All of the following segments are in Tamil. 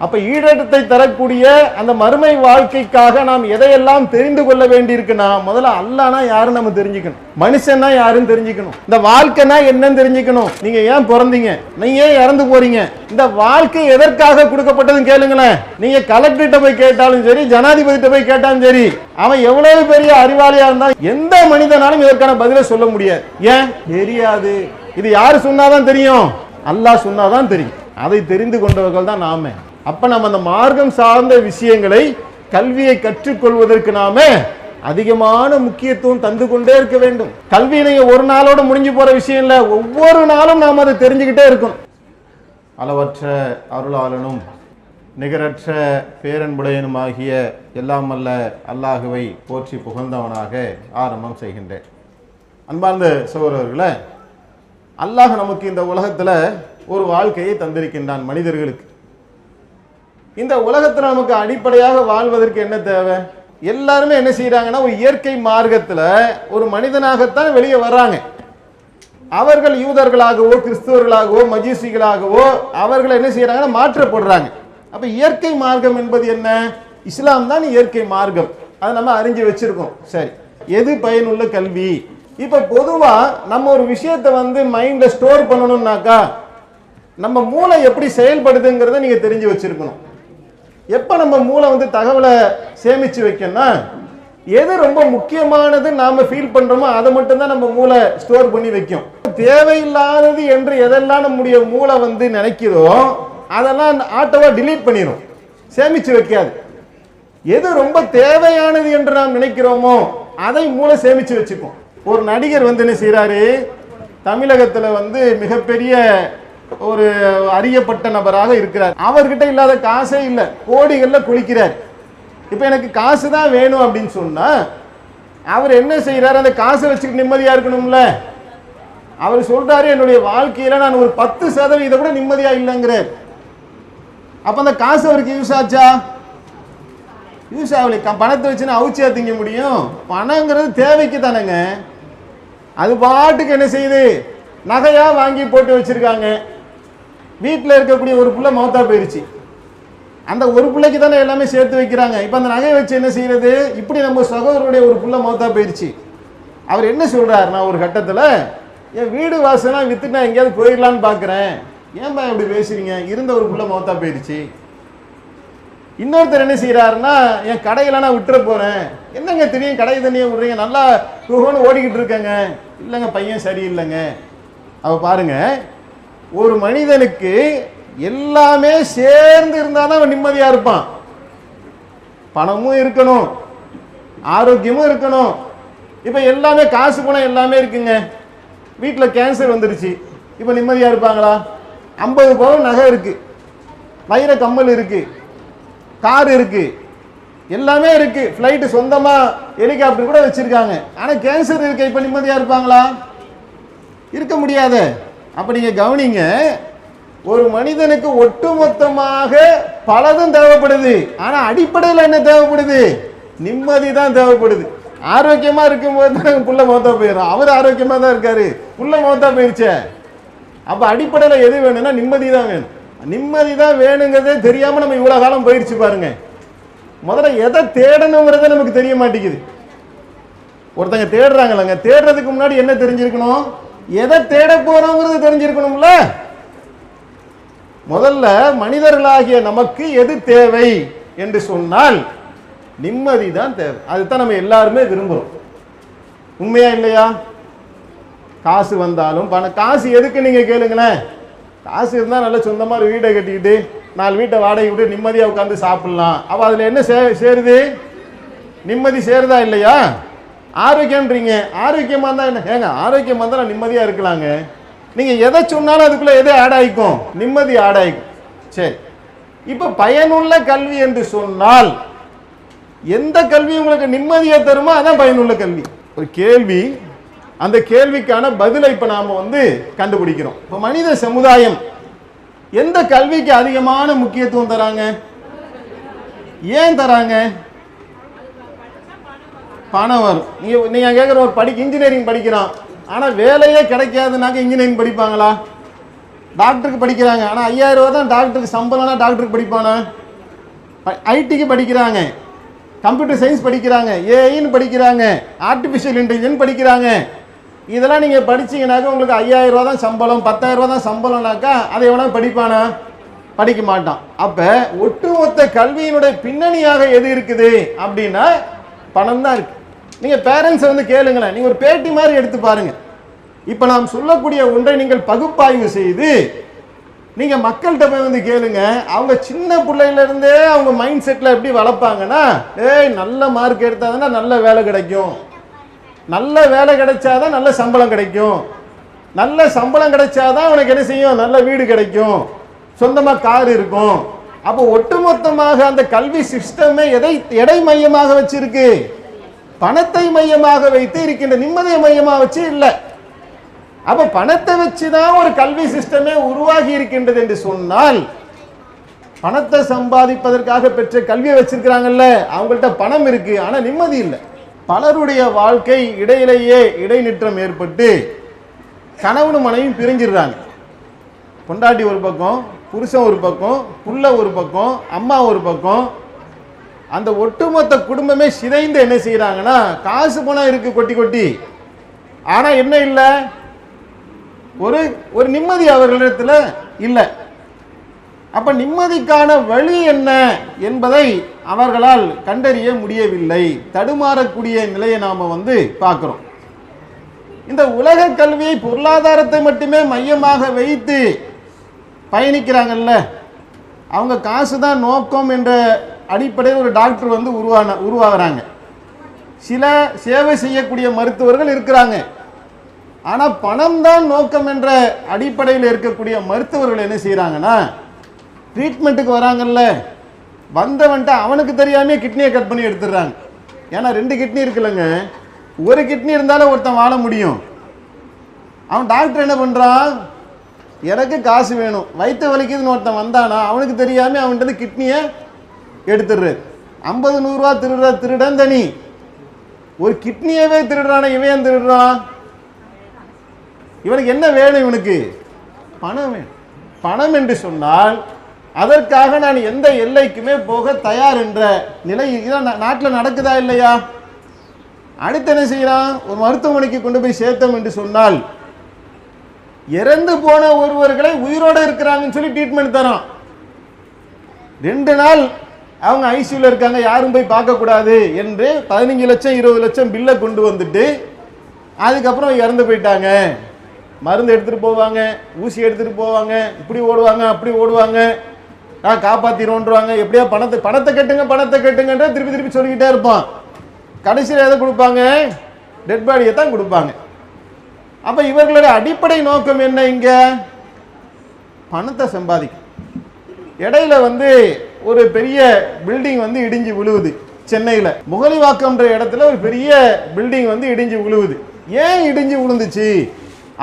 அப்ப ஈடேற்றத்தை தரக்கூடிய அந்த மறுமை வாழ்க்கைக்காக நாம் எதையெல்லாம் தெரிந்து கொள்ள வேண்டியிருக்குன்னா முதல்ல அல்லாஹ்னா யாருன்னு நம்ம தெரிஞ்சுக்கணும், மனுஷன்னா யாருன்னு தெரிஞ்சுக்கணும், இந்த வாழ்க்கைனா என்னன்னு தெரிஞ்சுக்கணும். நீங்க ஏன் பிறந்தீங்க, நீங்க ஏன் இறந்து போறீங்க, இந்த வாழ்க்கை எதற்காக கொடுக்கப்பட்டதுன்னு கேளுங்களேன். நீங்க கலெக்டர்கிட்ட போய் கேட்டாலும் சரி, ஜனாதிபதிட்ட போய் கேட்டாலும் சரி, அவன் எவ்வளவு பெரிய அறிவாளியா இருந்தா எந்த மனிதனாலும் இதற்கான பதிலை சொல்ல முடியாது. ஏன் தெரியாது. இது யாரு சொன்னாதான் தெரியும், அல்லாஹ் சொன்னாதான் தெரியும். அதை தெரிந்து கொண்டவர்கள் தான் நாம. அப்ப நம்ம அந்த மார்க்கம் சார்ந்த விஷயங்களை, கல்வியை கற்றுக்கொள்வதற்கு நாம அதிகமான முக்கியத்துவம் தந்து கொண்டே இருக்க வேண்டும். கல்வி நீங்க ஒரு நாளோட முடிஞ்சு போற விஷயம் இல்ல, ஒவ்வொரு நாளும் நாம் அதை தெரிஞ்சுக்கிட்டே இருக்கணும். அளவற்ற அருளாளனும் நிகரற்ற பேரன்புடையனுமாகிய எல்லாம் அல்ல அல்லாஹுவை போற்றி புகழ்ந்தவனாக ஆரம்பம் செய்கின்றேன். அன்பார்ந்த சகோதரர்களே, அல்லாஹ் நமக்கு இந்த உலகத்துல ஒரு வாழ்க்கையை தந்திருக்கின்றான் மனிதர்களுக்கு. இந்த உலகத்துல நமக்கு அடிப்படையாக வாழ்வதற்கு என்ன தேவை? எல்லாருமே என்ன செய்யறாங்கன்னா, ஒரு இயற்கை மார்க்கத்துல ஒரு மனிதனாகத்தான் வெளியே வர்றாங்க. அவர்கள் யூதர்களாகவோ கிறிஸ்துவர்களாகவோ மஜூசிகளாகவோ அவர்கள் என்ன செய்யறாங்கன்னா மாற்றப்படுறாங்க. அப்ப இயற்கை மார்க்கம் என்பது என்ன? இஸ்லாம் தான் இயற்கை மார்க்கம். அதை நம்ம அறிஞ்சு வச்சிருக்கோம். சரி, எது பயனுள்ள கல்வி? இப்ப பொதுவா நம்ம ஒரு விஷயத்தை மைண்ட்ல ஸ்டோர் பண்ணணும்னாக்கா நம்ம மூளை எப்படி செயல்படுதுங்கிறத நீங்க தெரிஞ்சு வச்சிருக்கணும். எப்ப நம்ம மூளை தகவலை சேமிச்சு வைக்கணும்னா, எது ரொம்ப முக்கியமானது நாம ஃபீல் பண்றோமோ அதை மட்டும் தான் நம்ம மூளை ஸ்டோர் பண்ணி வைக்கும். தேவையில்லாதது என்று எதெல்லாம் நம்முடைய மூளை நினைக்கிறதோ அதெல்லாம் ஆட்டோவா டிலீட் பண்ணிடும், சேமிச்சு வைக்காது. எது ரொம்ப தேவையானது என்று நாம் நினைக்கிறோமோ அதை மூளை சேமிச்சு வச்சுக்கும். ஒரு நடிகர் என்ன செய்யறாரு, தமிழகத்துல மிகப்பெரிய ஒரு அறியப்பட்ட நபராக இருக்கிறார். அவர்கிட்ட இல்லாத காசே இல்லை, கோடிகள்ல குளிக்கிறார். இப்ப எனக்கு காசு தான் வேணும் அப்படின்னு சொன்னா அவர் என்ன செய்யறாரு, அந்த காசை வச்சுக்கிட்டு நிம்மதியா இருக்கணும்ல. அவர் சொல்றாரு, என்னுடைய வாழ்க்கையில நான் ஒரு 10% கூட நிம்மதியா இல்லைங்கிறார். அப்ப அந்த காசு அவருக்கு யூஸ் ஆச்சா? யூஸ் ஆகலை. பணத்தை வச்சுன்னு அவுச்சியா திங்க முடியும்? பணங்கிறது தேவைக்கு தானேங்க. அது பாட்டுக்கு என்ன செய்யுது, நகையா வாங்கி போட்டு வச்சிருக்காங்க. வீட்டில் இருக்கக்கூடிய ஒரு புள்ள மௌத்தா போயிருச்சு, அந்த ஒரு பிள்ளைக்கு தானே எல்லாமே சேர்த்து வைக்கிறாங்க. இப்போ அந்த நகையை வச்சு என்ன செய்யறது? இப்படி நம்ம சகோதரருடைய ஒரு புள்ள மௌத்தா போயிருச்சு. அவர் என்ன சொல்றாரு, நான் ஒரு கட்டத்தில் என் வீடு வாசலாம் வித்துட்டு நான் எங்கேயாவது போயிடலான்னு பார்க்குறேன். ஏன்பா இப்படி பேசுறீங்க, இருந்த ஒரு புள்ள மௌத்தா போயிருச்சு. இன்னொருத்தர் என்ன செய்யறாருன்னா, என் கடையெல்லாம் நான் விட்டுற போறேன். என்னங்க தெரியும் கடை தண்ணியை விடுறீங்க, நல்லா குகோன்னு ஓடிக்கிட்டு இருக்கேங்க. இல்லைங்க பையன் சரியில்லைங்க. அவ பாருங்க, ஒரு மனிதனுக்கு எல்லாமே சேர்ந்து இருந்தாதான் அவன் நிம்மதியா இருப்பான். பணமும் இருக்கணும், ஆரோக்கியமும் இருக்கணும். இப்ப எல்லாமே காசு பணம் எல்லாமே இருக்குங்க. வீட்டில் கேன்சர் வந்துருச்சு, இப்ப நிம்மதியா இருப்பாங்களா? 50 பவுன் நகை இருக்கு, வைர கம்மல் இருக்கு, கார் இருக்கு, எல்லாமே இருக்கு, ஃப்ளைட்டு சொந்தமா ஹெலிகாப்டர் கூட வச்சிருக்காங்க. ஆனா கேன்சர் இருக்க, இப்ப நிம்மதியா இருப்பாங்களா? இருக்க முடியாத. அப்ப நீங்க கவனிங்க, ஒரு மனிதனுக்கு ஒட்டுமொத்தமாக பலதும் தேவைப்படுது. ஆனா அடிப்படையில் என்ன தேவைப்படுது? நிம்மதி தான் தேவைப்படுது. ஆரோக்கியமா இருக்கும்போது தான் புள்ள மௌத்தா போயிடும். அவர் ஆரோக்கியமா தான் இருக்காரு, புள்ள மௌத்தா போயிருச்சே. அப்ப அடிப்படையில் எது வேணும்னா நிம்மதி தான் வேணும். நிம்மதி தான் வேணுங்கிறதே தெரியாம நம்ம இவ்வளவு காலம் போயிடுச்சு பாருங்க. முதல்ல எதை தேடணுங்கிறத நமக்கு தெரிய மாட்டேங்குது. ஒருத்தங்க தேடுறாங்கல்லங்க, தேடுறதுக்கு முன்னாடி என்ன தெரிஞ்சிருக்கணும்? எதை தேட போறோங்கிறது தெரிஞ்சிருக்கணும்ல. முதல்ல மனிதர்களாகிய நமக்கு எது தேவை என்று சொன்னால் நிம்மதி தான் தேவை. அதுதான் நம்ம எல்லாருமே விரும்புறோம். உண்மையா இல்லையா? காசு வந்தாலும் பணம், காசு எதுக்கு நீங்க கேளுங்களேன். காசு இருந்தால் நல்ல சொந்தமாக ஒரு வீட்டை கட்டிக்கிட்டு 4 வீட்டை வாடகை விட்டு நிம்மதியாக உட்காந்து சாப்பிடலாம். அப்போ அதில் என்ன சேருது? நிம்மதி சேருதா இல்லையா? ஆரோக்கியம்ன்றீங்க, ஆரோக்கியமாக இருந்தால் என்ன? ஏங்க ஆரோக்கியமாக இருந்தால் நான் நிம்மதியாக இருக்கலாங்க. நீங்கள் எதை சொன்னாலும் அதுக்குள்ளே எதை ஆட் ஆகிக்கும்? நிம்மதி ஆட் ஆகிக்கும். சரி, இப்போ பயனுள்ள கல்வி என்று சொன்னால் எந்த கல்வி உங்களுக்கு நிம்மதியை தருமோ அதான் பயனுள்ள கல்வி. ஒரு கேள்வி, அந்த கேள்விக்கான பதிலை இப்ப நாம கண்டுபிடிக்கிறோம். இப்ப மனித சமுதாயம் எந்த கல்விக்கு அதிகமான முக்கியத்துவம் தராங்க? ஏன் தராங்க? பணம் வரும். நீங்க கேட்குற ஒரு இன்ஜினியரிங் படிக்கிறான், ஆனா வேலையே கிடைக்காதுனாக்க இன்ஜினியரிங் படிப்பாங்களா? டாக்டருக்கு படிக்கிறாங்க, ஆனால் 5000 ரூபா தான் டாக்டருக்கு சம்பளம்னா டாக்டருக்கு படிப்பானா? ஐடிக்கு படிக்கிறாங்க, கம்ப்யூட்டர் சயின்ஸ் படிக்கிறாங்க, ஏஐன்னு படிக்கிறாங்க, ஆர்டிஃபிஷியல் இன்டெலிஜென்ஸ் படிக்கிறாங்க. இதெல்லாம் நீங்கள் படிச்சீங்கன்னாக்கா உங்களுக்கு 5000 ரூபா தான் சம்பளம், 10000 ரூபா தான் சம்பளம்னாக்கா அதை எவனா படிப்பானா? படிக்க மாட்டான். அப்போ ஒட்டுமொத்த கல்வியினுடைய பின்னணியாக எது இருக்குது அப்படின்னா பணம் தான் இருக்கு. நீங்கள் பேரண்ட்ஸை வந்து கேளுங்களேன், நீங்கள் ஒரு பேட்டி மாதிரி எடுத்து பாருங்க. இப்போ நாம் சொல்லக்கூடிய ஒன்றை நீங்கள் பகுப்பாய்வு செய்து நீங்கள் மக்கள்கிட்ட போய் வந்து கேளுங்க. அவங்க சின்ன பிள்ளையிலேருந்தே அவங்க மைண்ட் செட்டில் எப்படி வளர்ப்பாங்கன்னா, நல்ல மார்க் எடுத்தாதானே நல்ல வேலை கிடைக்கும், நல்ல வேலை கிடைச்சாதான் நல்ல சம்பளம் கிடைக்கும், நல்ல சம்பளம் கிடைச்சாதான் அவனுக்கு என்ன செய்யும், நல்ல வீடு கிடைக்கும், சொந்தமாக கார் இருக்கும். அப்போ ஒட்டுமொத்தமாக அந்த கல்வி சிஸ்டமே எடை மையமாக வச்சிருக்கு, பணத்தை மையமாக வைத்து இருக்கின்ற, நிம்மதியை மையமாக வச்சு இல்லை. அப்ப பணத்தை வச்சுதான் ஒரு கல்வி சிஸ்டமே உருவாகி இருக்கின்றது என்று சொன்னால், பணத்தை சம்பாதிப்பதற்காக பெற்ற கல்வியை வச்சிருக்கிறாங்கல்ல, அவங்கள்ட்ட பணம் இருக்கு, ஆனா நிம்மதி இல்லை. பலருடைய வாழ்க்கை இடையிலேயே இடைநிற்றம் ஏற்பட்டு கணவனும் மனைவியும் பிரிஞ்சிடுறாங்க. பொண்டாட்டி ஒரு பக்கம், புருஷன் ஒரு பக்கம், புள்ள ஒரு பக்கம், அம்மா ஒரு பக்கம். அந்த ஒட்டுமொத்த குடும்பமே சிதைந்து என்ன செய்யறாங்கன்னா, காசு பணம் இருக்கு கொட்டி கொட்டி, ஆனா என்ன இல்லை, ஒரு நிம்மதி அவர்களிடத்தில் இல்லை. அப்ப நிம்மதிக்கான வழி என்ன என்பதை அவர்களால் கண்டறிய முடியவில்லை. தடுமாறக்கூடிய நிலையை நாம வந்து பார்க்கிறோம். இந்த உலக கல்வியை பொருளாதாரத்தை மட்டுமே மையமாக வைத்து பயணிக்கிறாங்கல்ல, அவங்க காசு தான் நோக்கம் என்ற அடிப்படையில் ஒரு டாக்டர் வந்து உருவாகிறாங்க. சில சேவை செய்யக்கூடிய மருத்துவர்கள் இருக்கிறாங்க. ஆனால் பணம் தான் நோக்கம் என்ற அடிப்படையில் இருக்கக்கூடிய மருத்துவர்கள் என்ன செய்கிறாங்கன்னா, ட்ரீட்மெண்ட்டுக்கு வராங்கல்ல, வந்தவன்ட்ட அவனுக்கு தெரியாமே கிட்னியை கட் பண்ணி எடுத்துடுறாங்க. ஏன்னா 2 கிட்னி இருக்குல்லங்க, ஒரு கிட்னி இருந்தாலும் ஒருத்தன் வாழ முடியும். அவன் டாக்டர் என்ன பண்ணுறான், எனக்கு காசு வேணும், வயிற்று வலிக்குதுன்னு ஒருத்தன் வந்தானா அவனுக்கு தெரியாமல் அவன்கிட்ட கிட்னியை எடுத்துடுறாரு. 50-100 ரூபா திருடன் தனி, ஒரு கிட்னியவே திருடுறான இவன் திருடுறான். இவனுக்கு என்ன வேணும், இவனுக்கு பணம் வேணும். பணம் என்று சொன்னால் அதற்காக நான் எந்த எல்லைக்குமே போக தயார் என்ற நிலை இதான் நாட்டில் நடக்குதா இல்லையா? அடுத்து என்ன செய்யறான், ஒரு மருத்துவமனைக்கு கொண்டு போய் சேர்த்தோம் என்று சொன்னால் இறந்து போன ஒருவர்களை உயிரோடு இருக்கிறாங்கன்னு சொல்லி ட்ரீட்மெண்ட் தரான். 2 நாள் அவங்க ஐசியூல இருக்காங்க, யாரும் போய் பார்க்கக்கூடாது என்று 15 லட்சம் 20 லட்சம் பில்லை கொண்டு வந்துட்டு அதுக்கப்புறம் இறந்து போயிட்டாங்க. மருந்து எடுத்துகிட்டு போவாங்க, ஊசி எடுத்துகிட்டு போவாங்க, இப்படி ஓடுவாங்க அப்படி ஓடுவாங்க, காப்பாற்றிடுவோன்றாங்க. எப்படியா பணத்தை கட்டுங்கன்ற திருப்பி சொல்லிக்கிட்டே இருப்பான். கடைசியில் எதை கொடுப்பாங்க, டெட் பாடியை தான் கொடுப்பாங்க. அப்போ இவர்களுடைய அடிப்படை நோக்கம் என்ன, இங்கே பணத்தை சம்பாதிக்கும். இடையில வந்து ஒரு பெரிய பில்டிங் வந்து இடிஞ்சு விழுவுது சென்னையில். முகலிவாக்கம்ன்ற இடத்துல ஒரு பெரிய பில்டிங் வந்து இடிஞ்சு விழுவுது. ஏன் இடிஞ்சு விழுந்துச்சு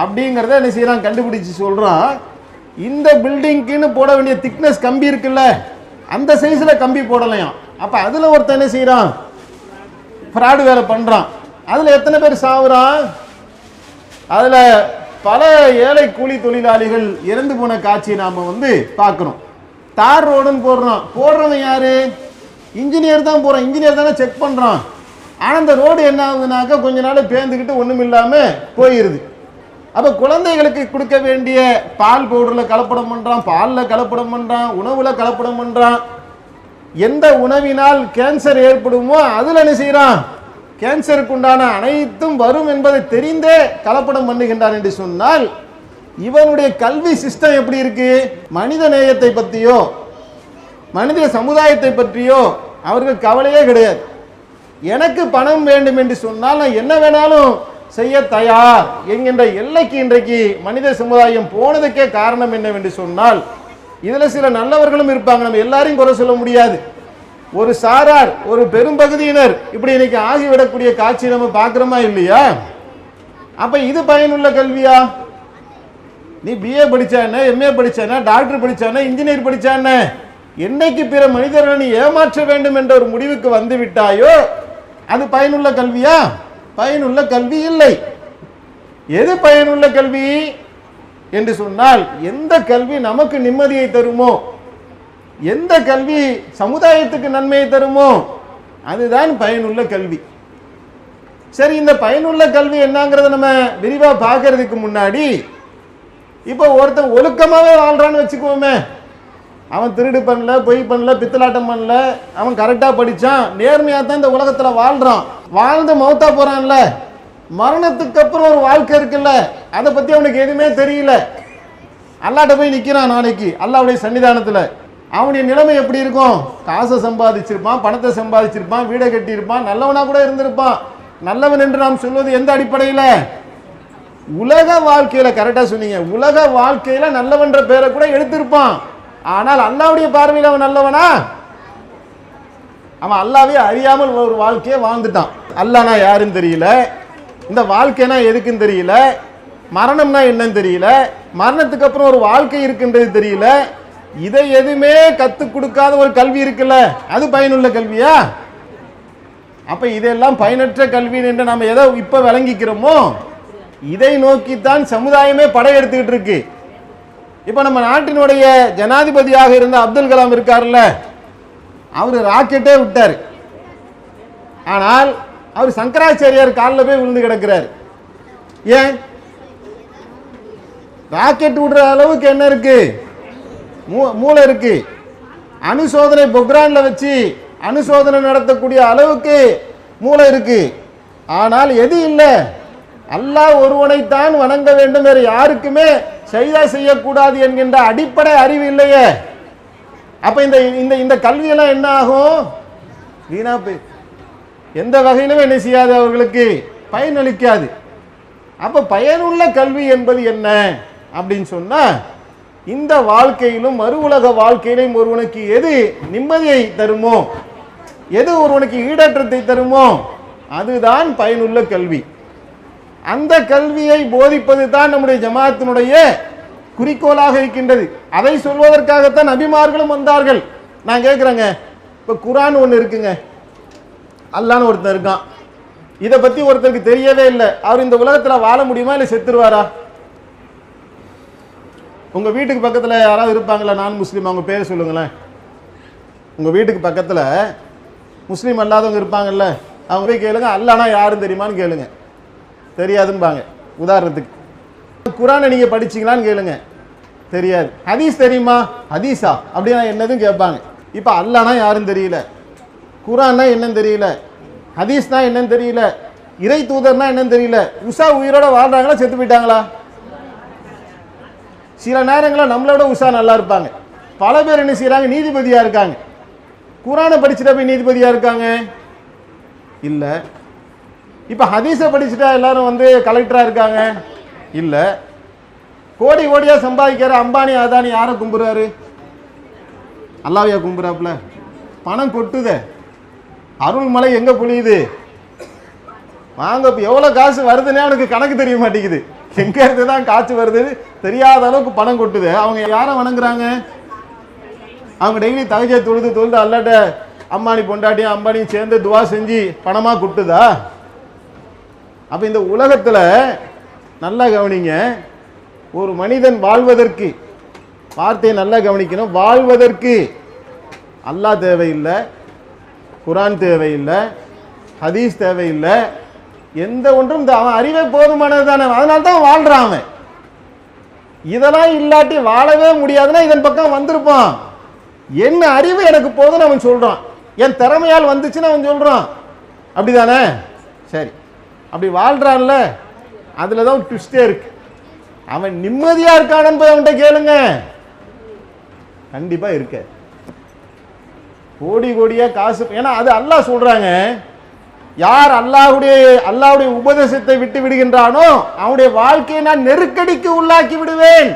அப்படிங்கிறத என்ன செய்யறான், கண்டுபிடிச்சு சொல்றான். இந்த பில்டிங்க்குன்னு போட வேண்டிய திக்னஸ் கம்பி இருக்குல்ல, அந்த சைஸ்ல கம்பி போடலையாம். அப்ப அதுல ஒருத்தன் என்ன செய்யறான், ஃப்ராடு வேலை பண்றான். அதுல எத்தனை பேர் சாவுறான், அதுல பல ஏழை கூலி தொழிலாளிகள் இறந்து போன காட்சியை நாம வந்து பார்க்கிறோம். தார் ரோடுன்னு போடுறவன் யாரு, இன்ஜினியர் தான் போறான், இன்ஜினியர் தானே செக் பண்றான். ஆனா அந்த ரோடு என்ன ஆகுதுனாக்கா கொஞ்ச நாள் பேந்துக்கிட்டு ஒண்ணும் இல்லாம போயிருது. அப்ப குழந்தைகளுக்கு கொடுக்க வேண்டிய பால் பவுடர்ல கலப்படம் பண்றான், பால்ல கலப்படம் பண்றான், உணவுல கலப்படம் பண்றான். எந்த உணவினால் கேன்சர் ஏற்படுமோ அதுல என்ன செய்யறான், கேன்சருக்கு உண்டான அனைத்தும் வரும் என்பதை தெரிந்தே கலப்படம் பண்ணுகின்றான் என்று சொன்னால் இவனுடைய கல்வி சிஸ்டம் எப்படி இருக்கு, மனித நேயத்தை பற்றியோ மனித சமுதாயத்தை பற்றியோ அவர்கள் கவலையே கிடையாது. எனக்கு பணம் வேண்டும் என்று சொன்னால் நான் என்ன வேணாலும் செய்ய தயார் என்கின்ற எல்லைக்கு இன்றைக்கு மனித சமுதாயம் போனதுக்கே காரணம் என்னவென்று சொன்னால், இதுல சில நல்லவர்களும் இருப்பாங்க, நம்ம எல்லாரையும் குறை சொல்ல முடியாது. ஒரு சாரார், ஒரு பெரும்பகுதியினர் இப்படி இன்னைக்கு ஆகிவிடக்கூடிய காட்சி நம்ம பார்க்கிறோமா இல்லையா? அப்ப இது பயனுள்ள கல்வியா? நீ பிஏ படிச்சானே, எம்ஏ படிச்சானே, டாக்டர் படிச்சானே, இன்ஜினியர் படிச்சானே, என்னைக்கு பிற மனிதர்களை நீ ஏமாற்ற வேண்டும் என்ற ஒரு முடிவுக்கு வந்து விட்டாயோ அது பயனுள்ள கல்வியா? பயனுள்ள கல்வி இல்லை. எது பயனுள்ள கல்வி? என்று சொன்னால் எந்த கல்வி நமக்கு நிம்மதியை தருமோ, எந்த கல்வி சமுதாயத்துக்கு நன்மையை தருமோ அதுதான் பயனுள்ள கல்வி. சரி, இந்த பயனுள்ள கல்வி என்னங்கிறத நம்ம விரிவா பார்க்கறதுக்கு முன்னாடி இப்போ ஒருத்தன் ஒழுக்கமாவே வாழ்றான்னு வச்சுக்குவோமே, அவன் திருடு பண்ணல, பொய் பண்ணல, பித்தலாட்டம் பண்ணல, அவன் கரெக்டா படிச்சான், நேர்மையா தான் இந்த உலகத்துல வாழ்றான், வாழ்ந்து மௌத்தா போறான்ல, மரணத்துக்கு அப்புறம் ஒரு வாழ்க்கை இருக்குல்ல, அதை பத்தி அவனுக்கு எதுவுமே தெரியல, அல்லாட்ட போய் நிக்கிறான் நாளைக்கு அல்லாஹ்வுடைய சன்னிதானத்துல, அவனுடைய நிலைமை எப்படி இருக்கும்? காசை சம்பாதிச்சிருப்பான், பணத்தை சம்பாதிச்சிருப்பான், வீடை கட்டியிருப்பான், நல்லவனா கூட இருந்திருப்பான். நல்லவன் என்று நாம் சொல்வது எந்த அடிப்படையில? உலக வாழ்க்கையில. கரெக்டா சொன்னீங்க. உலக வாழ்க்கையில நல்லவன்ற பேரை கூட எடுத்திருப்பான். ஆனால் அல்லாஹ்வுடைய பார்வையில் அவன் நல்லவனா? அவன் அல்லாஹ்வை அறியாமல் ஒரு வாழ்க்கையை வாழ்ந்துட்டான். அல்லாஹ்னா யாருன்னு தெரியல, இந்த வாழ்க்கைனா எதுக்குன்னு தெரியல, மரணம்னா என்னன்னு தெரியல, மரணத்துக்கு அப்புறம் ஒரு வாழ்க்கை இருக்குன்றது தெரியல. இதை எதுவுமே கத்துக் கொடுக்காத ஒரு கல்வி இருக்குல்ல, அது பயனுள்ள கல்வியா? அப்ப இதெல்லாம் பயனற்ற கல்வி என்று நாம எதை இப்ப விளங்கிக்கிறோமோ இதை நோக்கித்தான் சமுதாயமே படையெடுத்துக்கிட்டு இருக்கு. இப்ப நம்ம நாட்டினுடைய ஜனாதிபதியாக இருந்த அப்துல் கலாம் இருக்காருல்ல, அவரு ராக்கெட்டே விட்டாரு. ஆனால் அவர் சங்கராச்சாரியார் காலில் போய் விழுந்து கிடக்கிறார். ஏன்? ராக்கெட் விடுற அளவுக்கு என்ன இருக்கு? மூளை இருக்கு. அணுசோதனை பொக்ரான்ல வச்சு அணுசோதனை நடத்தக்கூடிய அளவுக்கு மூளை இருக்கு. ஆனால் எது இல்லை? அல்லாஹ் ஒருவனைத்தான் வணங்க வேண்டும், வேறு யாருக்குமே சைதா செய்யக்கூடாது என்கின்ற அடிப்படை அறிவு இல்லையே. அப்ப இந்த இந்த இந்த கல்வியெல்லாம் என்ன ஆகும்? வீணா போய் எந்த வகையிலும் என்ன செய்யாது, அவர்களுக்கு பயனளிக்காது. அப்ப பயனுள்ள கல்வி என்பது என்ன அப்படின்னு சொன்னா, இந்த வாழ்க்கையிலும் மறு உலக வாழ்க்கையிலும் ஒருவனுக்கு எது நிம்மதியை தருமோ, எது ஒருவனுக்கு ஈடேற்றத்தை தருமோ அதுதான் பயனுள்ள கல்வி. அந்த கல்வியை போதிப்பது தான் நம்முடைய ஜமாத்தினுடைய குறிக்கோளாக இருக்கின்றது. அதை சொல்வதற்காகத்தான் நபிமார்களும் வந்தார்கள். நான் கேட்கிறேங்க, இப்ப குர்ஆன் ஒன்று இருக்குங்க, அல்லாஹ்னு ஒருத்தன் இருக்கான், இதை பத்தி ஒருத்தருக்கு தெரியவே இல்லை, அவர் இந்த உலகத்துல வாழ முடியுமா இல்லை செத்துருவாரா? உங்க வீட்டுக்கு பக்கத்துல யாராவது இருப்பாங்களா நான் முஸ்லீம்? அவங்க பேர் சொல்லுங்களேன். உங்க வீட்டுக்கு பக்கத்துல முஸ்லீம் அல்லாதவங்க இருப்பாங்கல்ல, அவங்க போய் கேளுங்க, அல்லாஹ்னா யாருன்னு தெரியுமான்னு கேளுங்க, தெரியாதும்பாங்க. உதாரணத்துக்கு குர்ஆனை நீங்க படிச்சீங்களான்னு கேளுங்க, தெரியாது. ஹதீஸ் தெரியுமா? ஹதீஸா அப்படின்னா என்னதுன்னு கேட்பாங்க. இப்ப அல்லாஹ்னா யாருன்னு தெரியல, குர்ஆன்னா என்னன்னு தெரியல, ஹதீஸ்னா என்னன்னு தெரியல, இறை தூதர்னா என்னன்னு தெரியல. உஷா உயிரோட வாழ்றாங்களா செத்து போயிட்டாங்களா? சில நேரங்களில் நம்மளோட உஷா நல்லா இருப்பாங்க. பல பேர் என்ன செய்யறாங்க, நீதிபதியா இருக்காங்க. குர்ஆனை படிச்சுட்டா போய் நீதிபதியா இருக்காங்க இல்ல. இப்ப ஹதீஸை படிச்சுட்டா எல்லாரும் வந்து கலெக்டரா இருக்காங்க இல்ல. கோடி கோடியா சம்பாதிக்கிற அம்பானி அதானி யாரை கும்புறாரு? அல்லாஹ்வையா கும்புறாப்புல? பணம் கொட்டுத, அருள்மலை எங்க பொழியுது? வாங்க, இப்ப எவ்வளவு காசு வருதுன்னே அவனுக்கு கணக்கு தெரிய மாட்டேங்குது. எங்க இருந்து தான் காசு வருது தெரியாத அளவுக்கு பணம் கொட்டுது. அவங்க யாரை வணங்குறாங்க? அவங்க டெய்லி தகஜ தொழுது அல்லாட்ட அம்பானி பொண்டாட்டியும் அம்பானியும் சேர்ந்து துவா செஞ்சு பணமா கொட்டுதா? அப்ப இந்த உலகத்துல நல்லா கவனிங்க, ஒரு மனிதன் வாழ்வதற்கு, வார்த்தையை நல்லா கவனிக்கணும், வாழ்வதற்கு அல்லாஹ் தேவையில்லை, குர்ஆன் தேவையில்லை, ஹதீஸ் தேவையில்லை, எந்த ஒன்றும் அவன் அறிவே போதுமானது தானே. அதனால தான் வாழ்றான் அவன். இதெல்லாம் இல்லாட்டி வாழவே முடியாதுன்னா இதன் பக்கம் வந்திருப்பான். என்ன அறிவு எனக்கு போதுன்னு அவன் சொல்றான், என் திறமையால் வந்துச்சுன்னு அவன் சொல்றான். அப்படிதானே? சரி, அப்படி வாழ்றான்ல, அதுலதான் ட்விஸ்டே இருக்கு. அவன் நிம்மதியா இருக்கானு போய் அவன்கிட்ட கேளுங்க, கண்டிப்பா இருக்க. கோடி கோடியா காசு, ஏன்னா அது அல்லாஹ் சொல்றாங்க, யார் அல்லாஹ்வுடைய உபதேசத்தை விட்டு விடுகின்றானோ அவனுடைய வாழ்க்கையை நான் நெருக்கடிக்கு உள்ளாக்கி விடுவேன்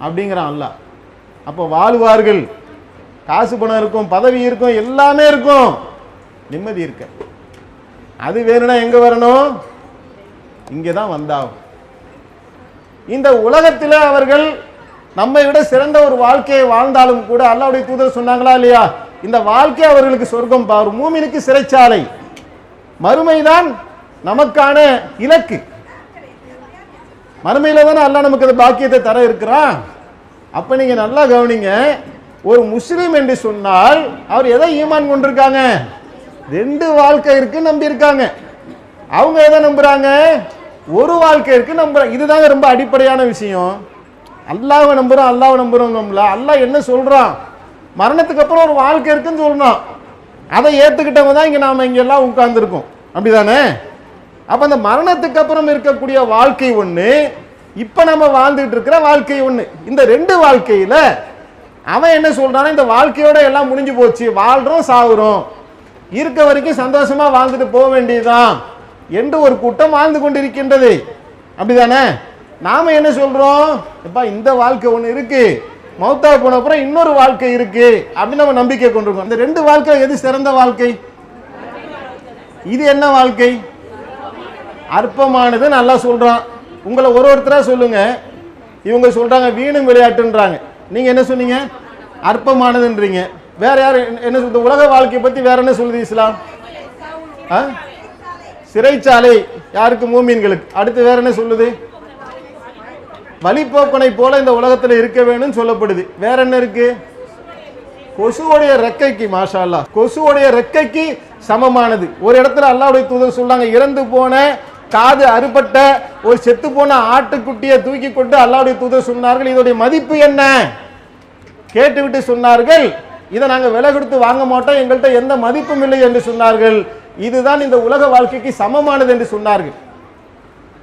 அப்படிங்கிறான் அல்லாஹ். அப்போ வாழ்வார்கள், காசு பணம் இருக்கும், பதவி இருக்கும், எல்லாமே இருக்கும், நிம்மதி இருக்க. அது வேணும்னா எங்க வரணும்? இங்கதான் வந்தாகும். இந்த உலகத்தில் அவர்கள் நம்மை விட சிறந்த ஒரு வாழ்க்கையை வாழ்ந்தாலும் கூட அல்லாஹ்வுடைய தூதர் சொன்னாங்களா இல்லையா, இந்த வாழ்க்கை அவர்களுக்கு சொர்க்கம் பாரு, மூமினுக்கு சிறைச்சாலை, மறுமைதான் நமக்கான இலக்கு. மறுமையில தானே அல்லாஹ் நமக்கு அந்த பாக்கியத்தை தர இருக்கிறான். அப்ப நீங்க நல்லா கவனிங்க, ஒரு முஸ்லிம் என்று சொன்னால் அவர் எதை ஈமான் கொண்டிருக்காங்க? ரெண்டு வாழ்க்கை இருக்கு நம்பி இருக்காங்க. அவங்க எதை நம்புறாங்க? ஒரு வாழ்க்கை இருக்கு நம்புறாங்க. இதுதாங்க ரொம்ப அடிப்படையான விஷயம். அல்லாஹ்வை நம்புறோம், அல்லாஹ்வை நம்புறோம்ல. அல்லாஹ் என்ன சொல்றான்? மரணத்துக்கு அப்புறம் ஒரு வாழ்க்கை இருக்குன்னு சொல்றான். அதை ஏத்துக்கிட்டவங்க தான் இங்க நாம இங்க எல்லாம் உட்கார்ந்துருக்கோம், அப்படிதானே? அப்ப அந்த மரணத்துக்கு அப்புறம் இருக்கக்கூடிய வாழ்க்கை ஒண்ணு, இப்ப நம்ம வாழ்ந்துட்டு இருக்கிற வாழ்க்கை ஒண்ணு. இந்த ரெண்டு வாழ்க்கையில அவன் என்ன சொல்றான்? இந்த வாழ்க்கையோட எல்லாம் முடிஞ்சு போச்சு, வாழ்றோம் சாகுறோம், இருக்க வரைக்கும் சந்தோஷமா வாழ்ந்துட்டு போக வேண்டியதுதான் என்று ஒரு கூட்டம் வாழ்ந்து கொண்டிருக்கின்றது, அப்படிதானே? நாம என்ன சொல்றோம்? எப்பா இந்த வாழ்க்கை ஒண்ணு இருக்கு, மௌத்தா போன அப்புறம் இன்னொரு வாழ்க்கை இருக்கு அப்படின்னு நம்ம நம்பிக்கை கொண்டிருக்கோம். இந்த ரெண்டு வாழ்க்கை எது சிறந்த வாழ்க்கை? இது என்ன வாழ்க்கை? அற்பமானது நல்லா சொல்றான். உங்களை ஒருத்தரா சொல்லுங்க. இவங்க சொல்றாங்க வீணும் விளையாட்டுன்றாங்க, நீங்க என்ன சொன்னீங்க? அற்பமானதுன்றீங்க. வேற யாரு என்ன சொல்றது? உலக வாழ்க்கையை பத்தி வேற என்ன சொல்லுது இஸ்லாம்? சிறைச்சாலை யாருக்கு? மூமின்களுக்கு. அடுத்து வேற என்ன சொல்லுது? வழிபோக்கனை போல இந்த உலகத்துல இருக்க வேணும்னு சொல்லப்படுது. வேற என்ன இருக்கு? கொசுவோடைய ரெக்கைக்கு, மாஷா அல்லாஹ், கொசுவோடைய ரெக்கைக்கு சமமானது. ஒரு இடத்துல அல்லாஹ்வுடைய தூதர் சொல்றாங்க, இறந்து போன காது அறுபட்ட ஒரு செத்து போன ஆட்டுக்குட்டியை தூக்கி கொண்டு அல்லாஹ்வுடைய தூதர் சொன்னார்கள், இதோடைய மதிப்பு என்ன கேட்டுவிட்டு சொன்னார்கள், இதை நாங்க விலை கொடுத்து வாங்க மாட்டோம், எங்கள்கிட்ட எந்த மதிப்பும் இல்லை என்று சொன்னார்கள். இதுதான் இந்த உலக வாழ்க்கைக்கு சமமானது என்று சொன்னார்கள்.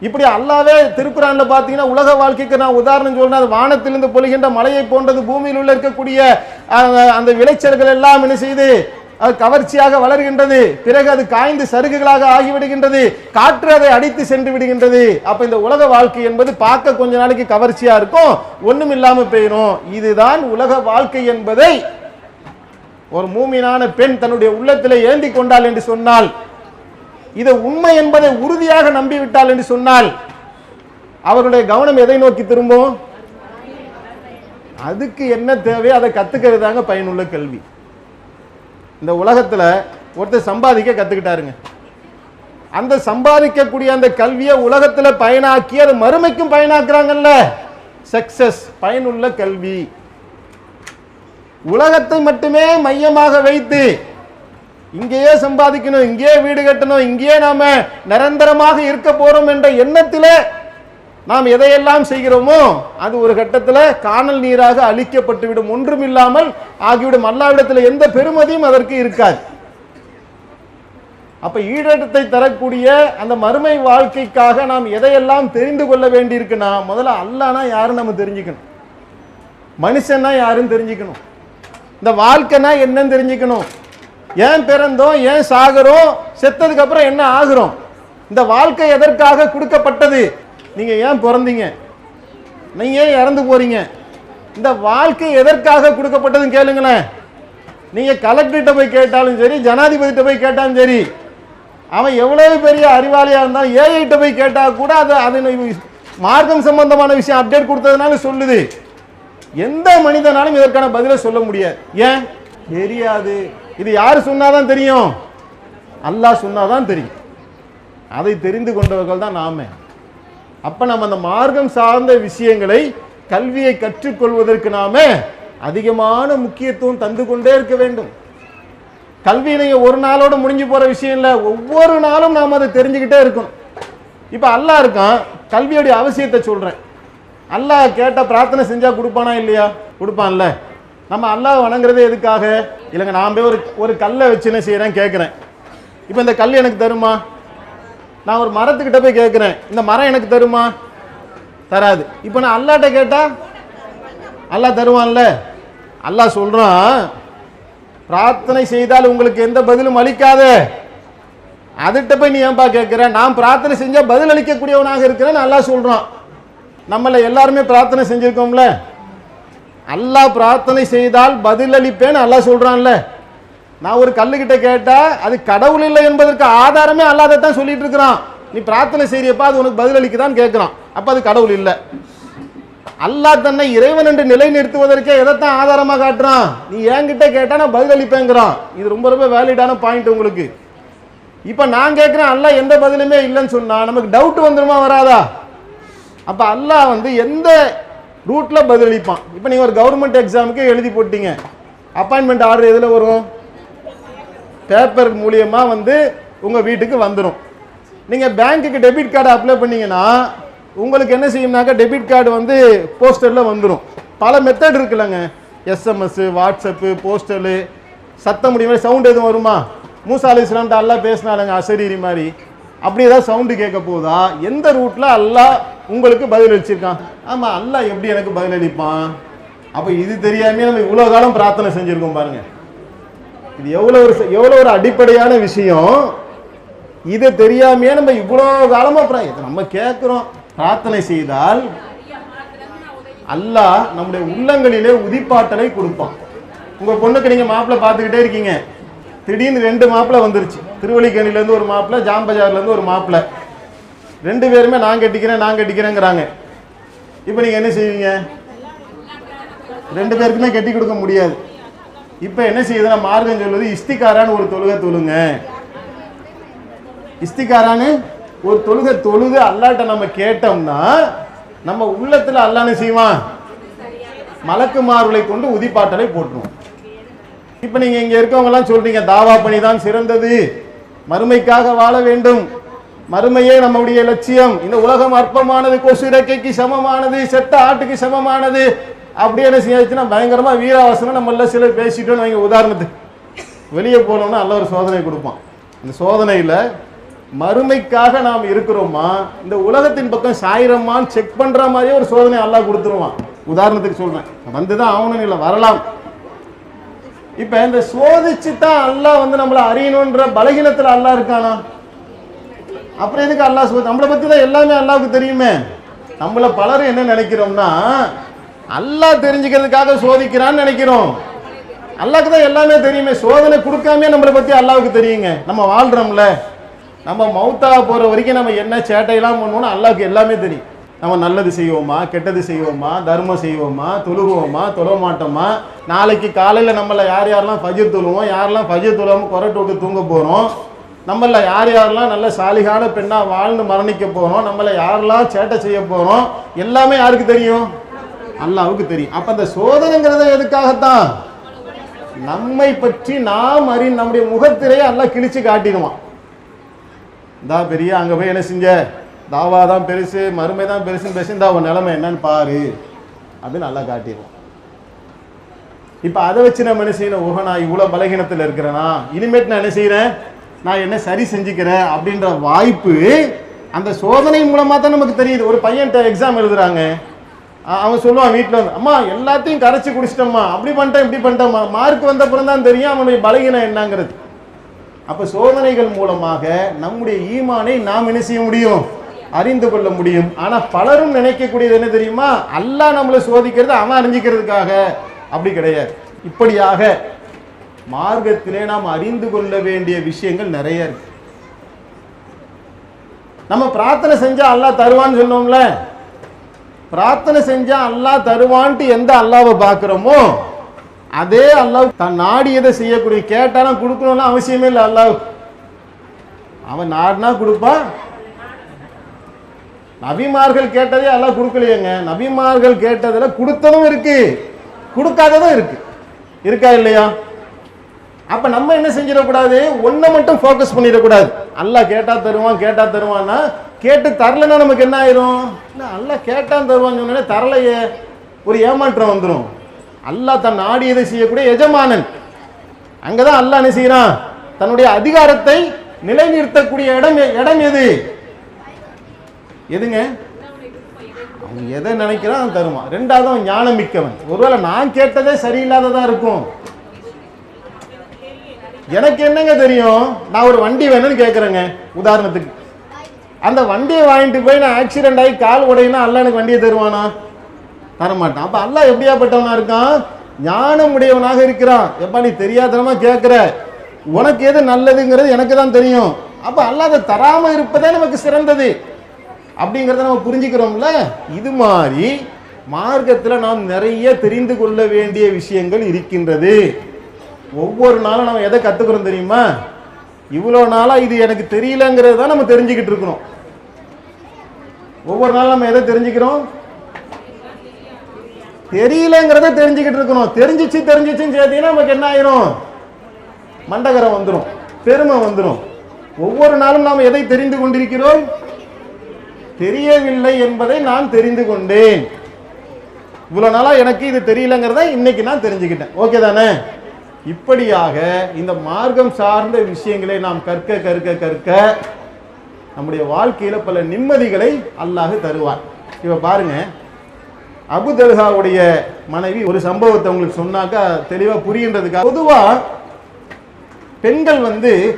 இப்படி அல்லாவே திருக்குறான்ல பாத்தீங்கன்னா உலக வாழ்க்கைக்கு நான் உதாரணம் சொல்றேன். அது வானத்திலிருந்து பொழிகின்ற மலையை போன்றது, பூமியில் உள்ள இருக்கக்கூடிய அந்த விளைச்சல்கள் எல்லாம் என்ன செய்து அது கவர்ச்சியாக வளர்கின்றது, பிறகு அது காய்ந்து சருகுகளாக ஆகிவிடுகின்றது, காற்று அதை அடித்து சென்று விடுகின்றது. அப்ப இந்த உலக வாழ்க்கை என்பது பார்க்க கொஞ்ச நாளைக்கு கவர்ச்சியா இருக்கும், ஒண்ணும் இல்லாம போயிடும். இதுதான் உலக வாழ்க்கை என்பதை ஒரு மூமினான பெண் தன்னுடைய உள்ளத்திலே ஏந்தி கொண்டாள் என்று சொன்னால், இது உண்மை என்பதை உறுதியாக நம்பிவிட்டாள் என்று சொன்னால், அவருடைய கவனம் எதை நோக்கி திரும்பும்? அதுக்கு என்ன தேவை அதை கத்துக்கிறதாங்க பயனுள்ள கல்வி. இந்த உலகத்துல ஒருத்தர் சம்பாதிக்க கத்துக்கிட்டாருங்க, அந்த சம்பாதிக்கக்கூடிய அந்த கல்வியை உலகத்துல பயனாக்கி அது மறுமைக்கும் பயனாக்குறாங்கல்ல, சக்சஸ், பயனுள்ள கல்வி. உலகத்தை மட்டுமே மையமாக வைத்து இங்கேயே சம்பாதிக்கணும், இங்கேயே வீடு கட்டணும், இங்கேயே நாம நிரந்தரமாக இருக்க போறோம் என்ற எண்ணத்திலே நாம் எதையெல்லாம் செய்கிறோமோ அது ஒரு கட்டத்தில் காணல் நீராக அழிக்கப்பட்டு விடும், ஒன்றும் இல்லாமல் ஆகிவிடும். அல்லாஹ்விடத்தில் எந்த பெருமதியும் அதற்கு இருக்காது. அப்ப ஈடேற்றத்தை தரக்கூடிய அந்த மறுமை வாழ்க்கைக்காக நாம் எதையெல்லாம் தெரிந்து கொள்ள வேண்டி இருக்குன்னா, முதல்ல அல்லாஹ்னா யாருன்னு நம்ம தெரிஞ்சுக்கணும், மனுஷன்னா யாருன்னு தெரிஞ்சுக்கணும், இந்த வாழ்க்கைனா என்னன்னு தெரிஞ்சுக்கணும், ஏன் பிறந்தோம், ஏன் சாகிறோம், செத்ததுக்கு அப்புறம் என்ன ஆகுறோம், இந்த வாழ்க்கை எதற்காக கொடுக்கப்பட்டது, நீங்க ஏன் பிறந்தீங்க, நீங்க ஏன் இறந்து போறீங்க, இந்த வாழ்க்கை எதற்காக கொடுக்கப்பட்டதுன்னு கேளுங்களேன். நீங்க கலெக்டர்கிட்ட போய் கேட்டாலும் சரி, ஜனாதிபதிட்ட போய் கேட்டாலும் சரி, அவன் எவ்வளவு பெரிய அறிவாளியா இருந்தாலும் ஏஐட்ட போய் கேட்டா கூட அது மார்க்கம் சம்பந்தமான விஷயம் அப்டேட் கொடுத்ததுனால சொல்லுது. எந்த மனிதனாலும் இதற்கான பதிலை சொல்ல முடியாது. ஏன் தெரியாது. இது யாரு சொன்னாதான் தெரியும்? அல்லாஹ் சொன்னாதான் தெரியும். அதை தெரிந்து கொண்டவர்கள் தான் நாம. அப்ப நம்ம அந்த மார்க்கம் சார்ந்த விஷயங்களை, கல்வியை கற்றுக்கொள்வதற்கு நாம அதிகமான முக்கியத்துவம் தந்து கொண்டே இருக்க வேண்டும். கல்வி நீங்க ஒரு நாளோட முடிஞ்சு போற விஷயம் இல்ல, ஒவ்வொரு நாளும் நாம் அதை தெரிஞ்சுக்கிட்டே இருக்கணும். இப்ப அல்லாஹ் இருக்கான், கல்வியுடைய அவசியத்தை சொல்றேன். அல்லாஹ் கேட்ட பிரார்த்தனை செஞ்சா கொடுப்பானா இல்லையா? கொடுப்பான்ல. நம்ம அல்லாஹ் வணங்குறது எதுக்காக? இல்லைங்க, நான் போய் ஒரு கல்லை வச்சு என்ன செய்யறேன் கேட்கிறேன், இப்ப இந்த கல் எனக்கு தருமா? நான் ஒரு மரத்துக்கிட்ட போய் கேட்கிறேன், இந்த மரம் எனக்கு தருமா? தராது. இப்ப நான் அல்லாஹ்ட்ட கேட்டா அல்லாஹ் தருவான்ல. அல்லாஹ் சொல்றான், பிரார்த்தனை செய்தால் உங்களுக்கு எந்த பதிலும் அளிக்காத, அதுகிட்ட போய் நீ ஏன்பா கேட்கிற? நான் பிரார்த்தனை செஞ்சா பதில் அளிக்கக்கூடியவனாக இருக்கிறேன்னு அல்லாஹ் சொல்றான். நம்மள எல்லாருமே பிரார்த்தனை செஞ்சிருக்கோம்ல, அல்லாஹ் பிரார்த்தனை செய்தால் பதில் அளிப்பேன்னு அல்லாஹ் சொல்றான்ல. நான் ஒரு கல்லுகிட்ட கேட்டா அது கடவுள் இல்லை என்பதற்கு ஆதாரமே அல்லாஹ் தான் சொல்லிட்டு இருக்கிறான். நீ பிரார்த்தனை செய்யப்பா, அது உனக்கு பதில் அளிக்குதான் கேட்கிறான், அப்ப அது கடவுள் இல்லை. அல்லாஹ் தன்னை இறைவன் என்று நிலைநிறுத்துவதற்கே எதைத்தான் ஆதாரமா காட்டுறான்? நீ என்கிட்ட கேட்டா நான் பதில் அளிப்பேங்கிறான். இது ரொம்ப ரொம்ப வேலிடான பாயிண்ட் உங்களுக்கு. இப்ப நான் கேட்கிறேன், அல்லாஹ் எந்த பதிலுமே இல்லைன்னு சொன்னா நமக்கு டவுட் வந்துருமா வராதா? அப்ப அல்லாஹ் வந்து எந்த ரூட்ல பதிலளிப்பான். இப்போ நீங்க ஒரு கவர்மெண்ட் எக்ஸாமுக்கு எழுதி போட்டீங்க, அப்பாயின்மெண்ட் ஆர்டர் எதுல வரும்? பேப்பர் மூலியமா வந்து உங்க வீட்டுக்கு வந்துடும். நீங்க பேங்க்குக்கு டெபிட் கார்டு அப்ளை பண்ணீங்கன்னா உங்களுக்கு என்ன செய்யும்னாக்கா டெபிட் கார்டு வந்து போஸ்டர்ல வந்துடும். பல மெத்தட் இருக்குல்லங்க, எஸ்எம்எஸ், வாட்ஸ்அப்பு, போஸ்டலு, சத்தம் முடியுமா, சவுண்ட் எதுவும் வருமா? மூசா அலைஹிஸ்ஸலாம்ட்ட அல்லாஹ் பேசினாலுங்க அசரீரி மாதிரி, அப்படி ஏதாவது சவுண்டு கேட்க போதா? எந்த ரூட்ல அல்லாஹ் உங்களுக்கு பதில் அளிச்சிருக்கான்? ஆமா, அல்லாஹ் எப்படி எனக்கு பதில் அளிப்பான்? அப்ப இது தெரியாம நம்ம இவ்வளவு காலம் பிரார்த்தனை செஞ்சிருக்கோம் பாருங்க. இது எவ்வளவு ஒரு அடிப்படையான விஷயம். இது தெரியாமையே நம்ம இவ்வளவு காலமா நம்ம கேட்கிறோம். பிரார்த்தனை செய்தால் அல்லாஹ் நம்முடைய உள்ளங்களிலே உதிப்பாட்டலை கொடுப்பான். உங்க பொண்ணுக்கு நீங்க மாப்பிள்ளை பார்த்துக்கிட்டே இருக்கீங்க, திடீர்னு 2 மாப்பிள்ளை வந்துருச்சு. திருவள்ளிக்கேணில இருந்து ஒரு மாப்பிள்ளை, ஜாம்பஜார்ல இருந்து ஒரு மாப்பிள்ளை, 2 பேருமே நான் கட்டிக்கிறேங்கிறாங்க. இப்போ நீங்க என்ன செய்வீங்க? 2 பேருக்குமே கட்டி கொடுக்க முடியாது. இப்போ என்ன செய்யுதுன்னா மார்க்கம் சொல்லுது, இஸ்திகாரான்னு ஒரு தொழுகை தொழுங்க. இஸ்திகாரான்னு ஒரு தொழுகை தொழுது அல்லாட்ட நம்ம கேட்டோம்னா நம்ம உள்ளத்துல அல்லாஹ் செய்வான், மலக்குமார்களை கொண்டு உதிப்பாட்டலை போட்டுருவோம். இப்ப நீங்க இங்க இருக்கவங்க எல்லாம் சொல்றீங்க தாவா பணி தான் சிறந்தது, மறுமைக்காக வாழ வேண்டும், மறுமையே நம்முடைய லட்சியம், இந்த உலகம் அற்பமானது, கொசு இறக்கைக்கு சமமானது, செத்த ஆட்டுக்கு சமமானது, அப்படியே என்ன செய்யாச்சுன்னா பயங்கரமா வீராவசனம் நம்மள சிலர் பேசிட்டோன்னு வைங்க. உதாரணத்துக்கு வெளியே போனோம்னா அல்ல ஒரு சோதனை கொடுப்பான். அந்த சோதனையில மறுமைக்காக நாம் இருக்கிறோமா, இந்த உலகத்தின் பக்கம் சாயிரமான்னு செக் பண்ற மாதிரியே ஒரு சோதனை அல்லாஹ் கொடுத்துருவான். உதாரணத்துக்கு சொல்றேன், வந்துதான் ஆகணும் இல்லை, வரலாம். இப்ப இந்த சோதிச்சு தான் அல்லாஹ் வந்து நம்மளை அறியணும்ன்ற பலகீனத்துல அல்லாஹ் இருக்கானா? அப்புறம் எதுக்கு அல்லாஹ் நம்மளை பத்தி தான் எல்லாமே அல்லாஹ்வுக்கு தெரியுமே. நம்மள பலரும் என்ன நினைக்கிறோம்னா அல்லாஹ் தெரிஞ்சுக்கிறதுக்காக சோதிக்கிறான்னு நினைக்கிறோம். அல்லாஹ்க்கு தான் எல்லாமே தெரியுமே, சோதனை கொடுக்காமே நம்மளை பத்தி அல்லாஹ்வுக்கு தெரியுங்க. நம்ம வாழ்றோம்ல, நம்ம மௌத்தா போற வரைக்கும் நம்ம என்ன சேட்டையெல்லாம் பண்ணுவோம்னு அல்லாஹ்வுக்கு எல்லாமே தெரியும். நம்ம நல்லது செய்வோமா, கெட்டது செய்வோமா, தர்மம் செய்வோமா, தொழுவோமா, தொழ மாட்டோமா, நாளைக்கு காலையில் நம்மள யார் யாரெல்லாம் ஃபஜ்ர் தொழுவோம், யாரெல்லாம் ஃபஜ்ர் தொழுவாமல் கொரட்டை விட்டு தூங்க போகிறோம், நம்மள யார் யாரெல்லாம் நல்ல சாலிகான பெண்ணா வாழ்ந்து மரணிக்க போகிறோம், நம்மள யாரெல்லாம் சேட்டை செய்ய போகிறோம், எல்லாமே யாருக்கு தெரியும்? அல்லாஹ்வுக்கு தெரியும். அப்போ அந்த சோதனைங்கிறத எதுக்காகத்தான்? நம்மை பற்றி நாம் நம்முடைய முகத்திரையை அல்லாஹ் கிழிச்சு காட்டிடுவான். இந்தா பெரிய அங்கே போய் என்ன செஞ்ச, தாவா தான் பெருசு, மறுமை தான் பெருசுன்னு பேசியிருந்தா உன் நிலைமை என்னன்னு பாரு அப்படின்னு நல்லா காட்டிடுவோம். இப்போ அதை வச்சு நம்ம என்ன செய்யணும்? ஓஹோ, நான் இவ்வளோ பலகீனத்தில் இருக்கிறேனா, இனிமேட்டு நான் என்ன செய்கிறேன், நான் என்ன சரி செஞ்சுக்கிறேன் அப்படின்ற வாய்ப்பு அந்த சோதனை மூலமாக தான் நமக்கு தெரியுது. ஒரு பையன்கிட்ட எக்ஸாம் எழுதுறாங்க, அவன் சொல்லுவான் வீட்டில் வந்து, அம்மா எல்லாத்தையும் கரைச்சி குடிச்சிட்டம்மா, அப்படி பண்ணிட்டேன் இப்படி பண்ணிட்டேம்மா, மார்க் வந்த அப்புறம் தான் தெரியும் அவனுடைய பலகீனம் என்னங்கிறது. அப்போ சோதனைகள் மூலமாக நம்முடைய ஈமானை நாம் என்ன செய்ய முடியும்? அறிந்து கொள்ள முடியும். ஆனா பலரும் நினைக்கக்கூடியது என்ன தெரியுமா? அல்லாஹ் நம்மளை சோதிக்கிறது அவன் அறிஞ்சிக்கிறதுக்காக. அப்படி கிடையாது. இப்படியாக மார்க்கத்திலே நாம் அறிந்து கொள்ள வேண்டிய விஷயங்கள் நிறைய இருக்கு. நம்ம பிரார்த்தனை செஞ்சா அல்லாஹ் தருவான்னு சொன்னோம்ல, பிரார்த்தனை செஞ்சா அல்லாஹ் தருவான்ட்டு எந்த அல்லாஹ்வை பார்க்கிறோமோ அதே அல்லாஹ் தான் நாடியதை செய்யக்கூடிய, கேட்டாலும் கொடுக்கணும்னு அவசியமே இல்லை. அல்லாஹ் அவன் நாடினா கொடுப்பான். நபிமார்கள் கேட்டதே அல்லாஹ் கொடுக்கலையேங்க. நபிமார்கள் கேட்டதுல கொடுத்ததும் இருக்கு, கொடுக்காததும் இருக்கு. இருக்கா இல்லையா? அப்ப நம்ம என்ன செஞ்சிடக்கூடாது, ஒன்றை மட்டும் ஃபோக்கஸ் பண்ணிடக்கூடாது. அல்லாஹ் கேட்டா தருவான், கேட்டா தருவான்னா, கேட்டு தரலன்னா நமக்கு என்ன ஆயிரும்? அல்லாஹ் கேட்டான் தருவான்னு சொன்னே தரலையே, ஒரு ஏமாற்றம் வந்துடும். அல்லாஹ் தன் நாடியதை செய்யக்கூடிய எஜமானன். அங்கதான் அல்லாஹ் என்ன செய்யறான்? தன்னுடைய அதிகாரத்தை நிலைநிறுத்தக்கூடிய இடம் எது? எதுங்க? அவன் எதை நினைக்கிறான் தருவான். ரெண்டாவது அவன் ஞானம் மிக்கவன். ஒருவேளை நான் கேட்டதே சரியில்லாததா இருக்கும். எனக்கு என்னங்க தெரியும்? நான் ஒரு வண்டி வேணும்னு கேட்கறேங்க உதாரணத்துக்கு. அந்த வண்டியை வாங்கிட்டு போய் நான் ஆக்சிடென்ட் ஆகி கால் உடையினா அல்லாஹ் எனக்கு வண்டியை தருவானா? தரமாட்டான். அப்ப அல்லாஹ் எப்படியாப்பட்டவனா இருக்கான்? ஞானம் உடையவனாக இருக்கிறான். எப்ப நீ தெரியாதனமா கேட்கிற, உனக்கு எது நல்லதுங்கிறது எனக்கு தான் தெரியும். அப்ப அல்லாஹ் அதை தராம இருப்பதே நமக்கு சிறந்தது அப்படிங்கிறத நம்ம புரிஞ்சுக்கிறோம்ல. இது மாதிரி மார்க்கத்தில் நாம் நிறைய தெரிந்து கொள்ள வேண்டிய விஷயங்கள் இருக்கின்றது. ஒவ்வொரு நாளும் நம்ம எதை கத்துக்கிறோம் தெரியுமா? இவ்வளோ நாளா இது எனக்கு தெரியலங்கிறது தான் நம்ம தெரிஞ்சுக்கிட்டு இருக்கிறோம். ஒவ்வொரு நாளும் நம்ம எதை தெரிஞ்சுக்கிறோம்? தெரியலங்கிறத தெரிஞ்சுக்கிட்டு இருக்கணும். தெரிஞ்சிச்சுன்னு சேர்த்தீங்கன்னா நமக்கு என்ன ஆயிரும்? மண்டகரம் வந்துடும், பெருமை வந்துடும். ஒவ்வொரு நாளும் நாம் எதை தெரிந்து கொண்டிருக்கிறோம்? தெரியவில்லை என்பதை நான் தெரிந்து கொண்டேன். இவ்வளவு நாளா எனக்கு இது தெரியலங்கிறத இன்னைக்கு நான் தெரிஞ்சுக்கிட்டேன். ஓகே தானே? இப்படியாக இந்த மார்க்கம் சார்ந்த விஷயங்களை நாம் கற்க கற்க கற்க நம்முடைய வாழ்க்கையில பல நிம்மதிகளை அல்லாஹ் தருவார். இப்ப பாருங்க, அபு தல்ஹாவுடைய மனைவி ஒரு சம்பவத்தை உங்களுக்கு சொன்னாக்கா தெளிவா புரியுன்றதுக்காக, பொதுவா பெண்கள்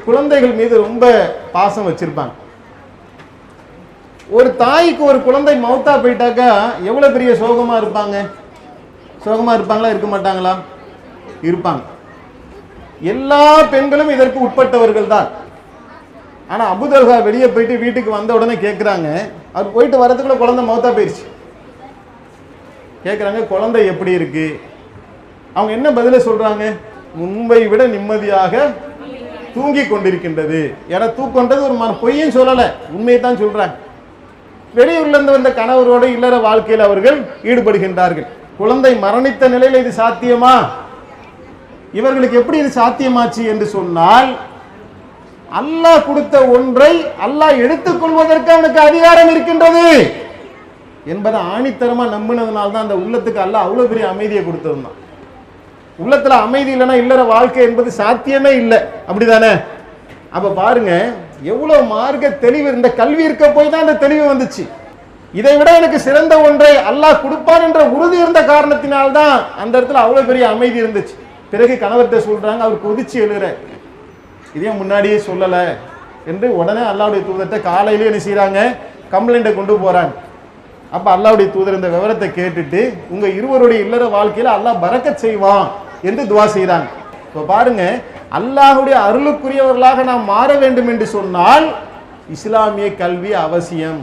குழந்தைகள் மீது ரொம்ப பாசம் வச்சிருப்பாங்க. ஒரு தாய்க்கு ஒரு குழந்தை மௌத்தா போயிட்டாக்கா எவ்வளவு பெரிய சோகமா இருப்பாங்க. சோகமா இருப்பாங்களா? இருக்க மாட்டாங்களா? இருப்பாங்க. எல்லா பெண்களும் இதற்கு உட்பட்டவர்கள் தான். ஆனா அபு தல்ஹா வெளியே போயிட்டு வீட்டுக்கு வந்த உடனே கேட்கிறாங்க, அவர் போயிட்டு வரதுக்குள்ள குழந்தை மௌத்தா போயிடுச்சு. கேட்குறாங்க, குழந்தை எப்படி இருக்கு? அவங்க என்ன பதில சொல்றாங்க? முன்பை விட நிம்மதியாக தூங்கி கொண்டிருக்கின்றது. ஏன்னா தூக்கன்றது ஒரு பொய்யும் சொல்லல, உண்மையை தான் சொல்றாங்க. வெளியூர்ல இருந்து வந்த கணவரோட இல்லற வாழ்க்கையில் அவர்கள் ஈடுபடுகின்றார்கள். குழந்தை மரணித்த நிலையில் இது சாத்தியமா? இவர்களுக்கு எப்படி இது சாத்தியமாச்சு என்று சொன்னால், அல்லாஹ் கொடுத்த ஒன்றை அல்லாஹ் எடுத்துக் கொள்வதற்கு அவனுக்கு அதிகாரம் இருக்கின்றது என்பதை ஆணித்தரமா நம்பினதுனால தான் அந்த உள்ளத்துக்கு அல்லாஹ் அவ்வளவு பெரிய அமைதியை கொடுத்திருந்தான். உள்ளத்துல அமைதி இல்லைன்னா இல்லற வாழ்க்கை என்பது சாத்தியமே இல்லை. அப்படிதானே? அப்ப பாருங்க, எவ்வளவு மார்க்க தெளிவு. இந்த கல்வி இருக்க போய் தான் அந்த தெளிவு வந்துச்சு. இதை விட எனக்கு சிறந்த ஒன்றை அல்லாஹ் கொடுப்பான் என்ற உறுதி இருந்த காரணத்தினால்தான் அந்த இடத்துல அவ்வளவு பெரிய அமைதி இருந்துச்சு. பிறகு கணவர்கிட்ட சொல்றாங்க, அவர் கொதிச்சு எழுற, இதையும் முன்னாடியே சொல்லல என்று உடனே அல்லாஹ்வுடைய தூதர்கிட்ட காலையிலே என்ன செய்யறாங்க? கம்ப்ளைண்ட்டை கொண்டு போறாங்க. அப்ப அல்லாஹ்வுடைய தூதர் இந்த விவரத்தை கேட்டுட்டு, உங்க இருவருடைய இல்லற வாழ்க்கையில அல்லாஹ் பரக்கத் செய்வான் என்று துவா செய்றாங்க. இப்ப பாருங்க, அல்லாஹ்வுடைய அருளுக்குரியவர்களாக நாம் மாற வேண்டும் என்று சொன்னால் இஸ்லாமிய கல்வி அவசியம்.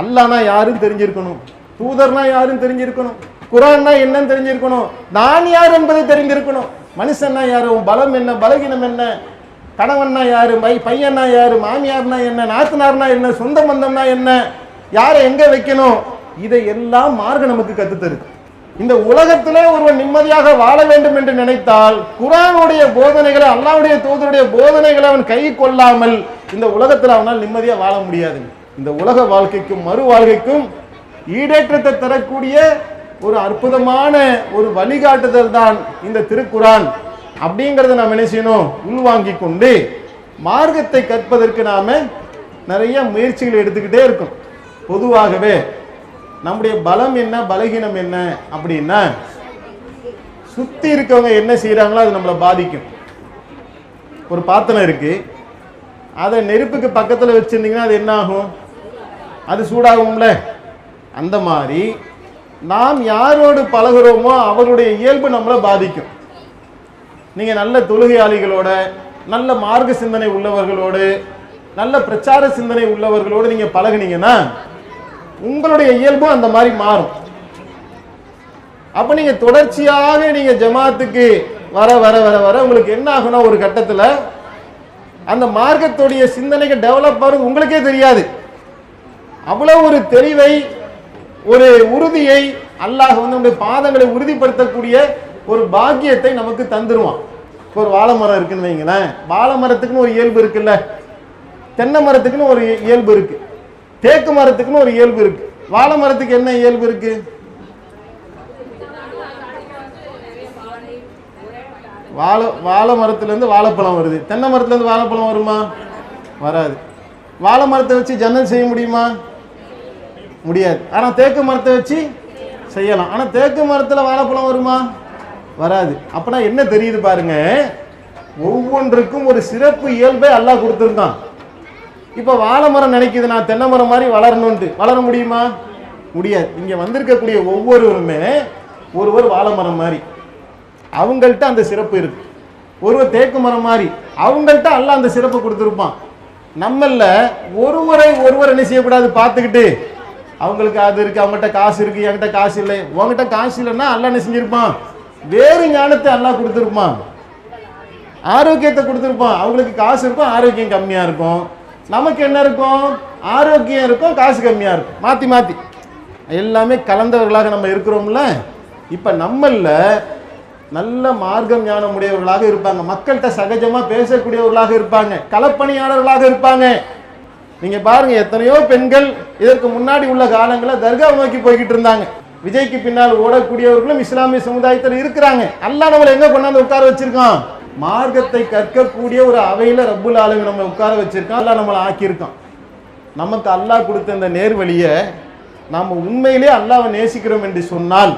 அல்லாஹ்னா யாரும் தெரிஞ்சிருக்கணும், தூதர்னா யாரும் தெரிஞ்சிருக்கணும், குர்ஆன்னா என்னன்னு தெரிஞ்சிருக்கணும், நான் யார் என்பதை தெரிந்திருக்கணும். மனுஷன்னா யாரு, பலம் என்ன, பலகீனம் என்ன, கணவன்னா யாரு, பையன்னா யாரு, மாமியார்னா என்ன, நாத்தனார்னா என்ன, சொந்த பந்தம்னா என்ன, யாரை எங்க வைக்கணும், இதை எல்லாம் மார்க்கம் நமக்கு கத்துத்தருது. இந்த உலகத்திலே ஒருவன் நிம்மதியாக வாழ வேண்டும் என்று நினைத்தால் குர்ஆனுடைய போதனைகளை, அல்லாஹ்வுடைய தூதருடைய போதனைகளை அவன் கை கொள்ளாமல் இந்த உலகத்தில் அவனால் நிம்மதியா வாழ முடியாது. இந்த உலக வாழ்க்கைக்கும் மறு வாழ்க்கைக்கும் ஈடேற்றத்தை தரக்கூடிய ஒரு அற்புதமான ஒரு வழிகாட்டுதல் தான் இந்த திருக்குர்ஆன். அப்படிங்கிறத நாம் என்ன செய்யணும்? உள்வாங்கி கொண்டு மார்க்கத்தை கற்பதற்கு நாம நிறைய முயற்சிகள் எடுத்துக்கிட்டே இருக்கும். பொதுவாகவே நம்முடைய பலம் என்ன, பலகீனம் என்ன அப்படின்னா, சுத்தி இருக்கவங்க என்ன செய்யறாங்களோ அது நம்மளை பாதிக்கும். ஒரு பாத்திரம் இருக்கு, அதை நெருப்புக்கு பக்கத்துல வச்சிருந்தீங்கன்னா அது என்ன ஆகும்? அது சூடாகும்ல. அந்த மாதிரி நாம் யாரோடு பழகுறோமோ அவர்களுடைய இயல்பு நம்மளை பாதிக்கும். நீங்க நல்ல தொழுகையாளிகளோட, நல்ல மார்க்க சிந்தனை உள்ளவர்களோடு, நல்ல பிரச்சார சிந்தனை உள்ளவர்களோடு நீங்க பழகுனீங்கன்னா உங்களுடைய இயல்பும் அந்த மாதிரி மாறும். அப்ப நீங்க தொடர்ச்சியாக நீங்க ஜமாத்துக்கு வர வர வர வர உங்களுக்கு என்ன ஆகும்னா, ஒரு கட்டத்துல அந்த மார்க்கத்துடைய சிந்தனைக்கு டெவலப் ஆகுது உங்களுக்கே தெரியாது. அவ்வளவு ஒரு தெளிவை, ஒரு உறுதியை அல்லாஹ் நம்முடைய பாதங்களை உறுதிப்படுத்தக்கூடிய ஒரு பாக்கியத்தை நமக்கு தந்துருவான். இப்போ ஒரு வாழை மரம் இருக்குன்னு வைங்களேன், வாழை மரத்துக்குன்னு ஒரு இயல்பு இருக்குல்ல, தென்னை மரத்துக்குன்னு ஒரு இயல்பு இருக்கு, தேக்கு மரத்துக்குன்னு ஒரு இயல்பு இருக்கு. வாழை மரத்துக்கு என்ன இயல்பு இருக்கு? வாழை மரத்துல இருந்து வாழைப்பழம் வருது. தென்னை மரத்துல இருந்து வாழைப்பழம் வருமா? வராது. வாழை மரத்தை வச்சு ஜன்னல் செய்ய முடியுமா? முடியாது. ஆனா தேக்கு மரத்தை வச்சு செய்யலாம். ஆனா தேக்கு மரத்துல வாழைப்பழம் வருமா? வராது. அப்பனா என்ன தெரியுது பாருங்க, ஒவ்வொன்றுக்கும் ஒரு சிறப்பு இயல்பை அல்லாஹ் கொடுத்திருக்கான். இப்ப வாழை மரம் நினைக்குது நான் தென்னை மரம் மாதிரி வளரணும்ட்டு, வளர முடியுமா? முடியாது. இங்க வந்திருக்கக்கூடிய ஒவ்வொருவருமே ஒருவர் வாழை மரம் மாதிரி, அவங்கள்ட்ட அந்த சிறப்பு இருக்கு. ஒருவர் தேக்கு மரம் மாதிரி, அவங்கள்ட்ட அல்லாஹ் அந்த சிறப்பு கொடுத்திருப்பான். நம்மள ஒருவர் என்ன செய்யக்கூடாது, பார்த்துக்கிட்டு அவங்களுக்கு அது இருக்கு, அவங்ககிட்ட காசு இருக்கு, என்கிட்ட காசு இல்லை. உங்ககிட்ட காசு இல்லைன்னா அல்லாஹ் என்ன செஞ்சிருப்பான்? வேறு ஞானத்தை அல்லாஹ் கொடுத்திருப்பான், ஆரோக்கியத்தை கொடுத்திருப்பான். அவங்களுக்கு காசு இருக்கும், ஆரோக்கியம் கம்மியா இருக்கும், நமக்கு என்ன இருக்கும்? ஆரோக்கியம் இருக்கும், காசு கம்மியா இருக்கும். மாத்தி மாத்தி எல்லாமே கலந்தவர்களாக நம்ம இருக்கிறோம்ல. இப்ப நம்மள நல்ல மார்க்கம் ஞானம் உடையவர்களாக இருப்பாங்க, மக்கள்கிட்ட சகஜமா பேசக்கூடியவர்களாக இருப்பாங்க, களப்பணியாளர்களாக இருப்பாங்க. நீங்க பாருங்க, எத்தனையோ பெண்கள் இதற்கு முன்னாடி உள்ள காலங்களில் தர்காவை நோக்கி போய்கிட்டு இருந்தாங்க. விஜய்க்கு பின்னால் ஓடக்கூடியவர்களும் இஸ்லாமிய சமுதாயத்தில் இருக்கிறாங்க. அல்லாஹ் நம்மளை எங்க கொண்டாந்து உட்கார வச்சிருக்கான்? மார்க்கத்தை கற்கக்கூடிய ஒரு அவையில ரப்புல் ஆலமீன் நம்ம உட்கார வச்சிருக்கான். அல்லாஹ் நம்மளை ஆக்கியிருக்கான். நமக்கு அல்லாஹ் கொடுத்த இந்த நேர்வழியை நாம் உண்மையிலே அல்லாஹ்வை நேசிக்கிறோம் என்று சொன்னால்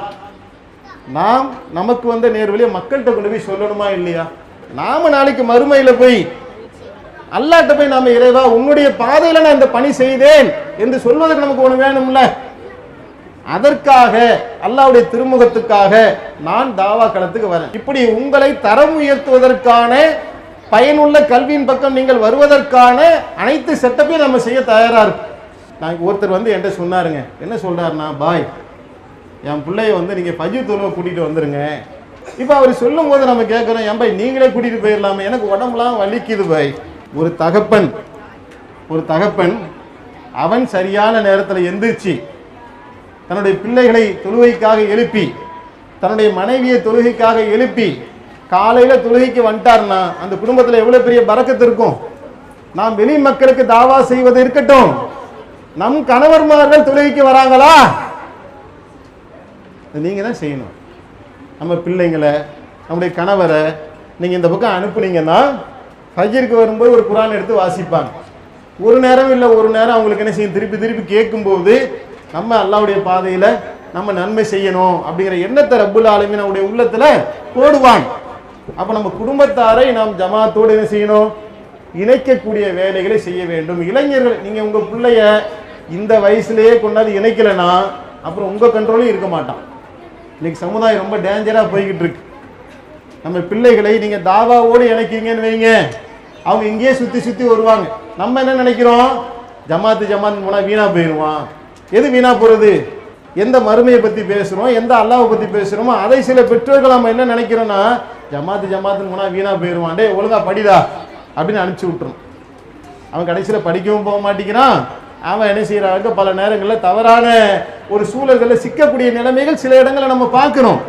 நாம் நமக்கு வந்த நேர்வழியை மக்கள்கிட்ட கொண்டு போய் சொல்லணுமா இல்லையா? நாம நாளைக்கு மறுமையில போய் அல்லாஹ்ட்ட போய் நாம இறைவா உன்னுடைய பாதையில நான் இந்த பணி செய்தேன் என்று சொல்வதற்கு நமக்கு ஒண்ணு வேணும்ல. அதற்காக அல்லாஹ்வுடைய திருமுகத்துக்காக நான் தாவா களத்துக்கு வரேன். இப்படி உங்களை தரம் உயர்த்துவதற்கான பயனுள்ள கல்வியின் பக்கம் நீங்கள் வருவதற்கான அனைத்து செட்டப்பையும் நம்ம செய்ய தயாரா இருக்கும். நான் ஒருத்தர் வந்து என்கிட்ட சொன்னாருங்க, என்ன சொல்றாருன்னா, பாய் என் பிள்ளைய வந்து நீங்க ஃபஜ்ர் தொழுவை கூட்டிட்டு வந்துருங்க. இப்போ அவர் சொல்லும் போது நம்ம கேட்கிறோம், என் பாய் நீங்களே கூட்டிட்டு போயிடலாமே, எனக்கு உடம்புலாம் வலிக்குது பாய். ஒரு தகப்பன் அவன் சரியான நேரத்தில் எந்திரிச்சு தன்னுடைய பிள்ளைகளை தொழுகைக்காக எழுப்பி, தன்னுடைய மனைவியை தொழுகைக்காக எழுப்பி காலையில தொழுகைக்கு வந்துட்டார்னா அந்த குடும்பத்தில் எவ்வளவு பெரிய பரக்கத்து இருக்கும். நாம் வெளி மக்களுக்கு தாவா செய்வது இருக்கட்டும், நம் கணவர்மார்கள் தொழுகைக்கு வராங்களா? நீங்க தான் செய்யணும். நம்ம பிள்ளைங்களை, நம்முடைய கணவரை நீங்க இந்த பக்கம் அனுப்புனீங்கன்னா ஃபஜ்ருக்கு வரும்போது ஒரு குர்ஆன் எடுத்து வாசிப்பாங்க. ஒரு நேரம் இல்லை ஒரு நேரம் அவங்களுக்கு என்ன செய்யும், திருப்பி திருப்பி கேட்கும்போது நம்ம அல்லாஹ்வுடைய பாதையில நம்ம நன்மை செய்யணும் அப்படிங்கிற எண்ணத்தை ரப்புல் ஆலமீன் அவருடைய உள்ளத்துல போடுவான். அப்ப நம்ம குடும்பத்தாரை நாம் ஜமாத்தோடு என்ன செய்யணும், இணைக்கக்கூடிய வேலைகளை செய்ய வேண்டும். இளைஞர்கள், நீங்க உங்க பிள்ளைய இந்த வயசுலயே கொண்டாந்து இணைக்கலைன்னா அப்புறம் உங்க கண்ட்ரோலும் இருக்க மாட்டான். இன்னைக்கு சமுதாயம் ரொம்ப டேஞ்சரா போய்கிட்டு இருக்கு. நம்ம பிள்ளைகளை நீங்க தாவாவோடு இணைக்கீங்கன்னு வைங்க, அவங்க இங்கேயே சுத்தி சுத்தி வருவாங்க. நம்ம என்ன நினைக்கிறோம், ஜமாத்து போனா வீணா போயிடுவான். எது வீணா போறது? எந்த மறுமையை பத்தி பேசுறோம், எந்த அல்லாஹ்வை பத்தி பேசுறோமோ அதை சில பெற்றோர்கள் நம்ம என்ன நினைக்கிறோம்னா, ஜமாத்துன்னு போனா வீணா போயிடுவான், டே ஒழுங்கா படிடா அப்படின்னு அனுப்பிச்சு விட்டுரும். அவன் கடைசியில் படிக்கவும் போக மாட்டேங்கிறான். அவன் என்ன செய்யறாங்க, பல நேரங்களில் தவறான ஒரு சூழல்களில் சிக்கக்கூடிய நிலைமைகள் சில இடங்களில் நம்ம பார்க்கிறோம்.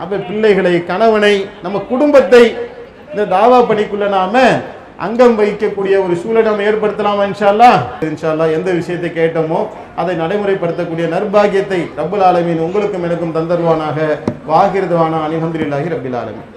அப்ப பிள்ளைகளை, கணவனை, நம்ம குடும்பத்தை இந்த தாவா பணிக்குள்ள நாம அங்கம் வகிக்கக்கூடிய ஒரு சூழலை நம்ம ஏற்படுத்தலாமா? இன்ஷா அல்லாஹ் எந்த விஷயத்தை கேட்டோமோ அதை நடைமுறைப்படுத்தக்கூடிய நற்பாகியத்தை ரப்புல் ஆலமீன் உங்களுக்கும் எனக்கும் தந்தருவானாக. வாகிருதுவானா அல்ஹம்துலில்லாஹி ரப்பில் ஆலமீன்.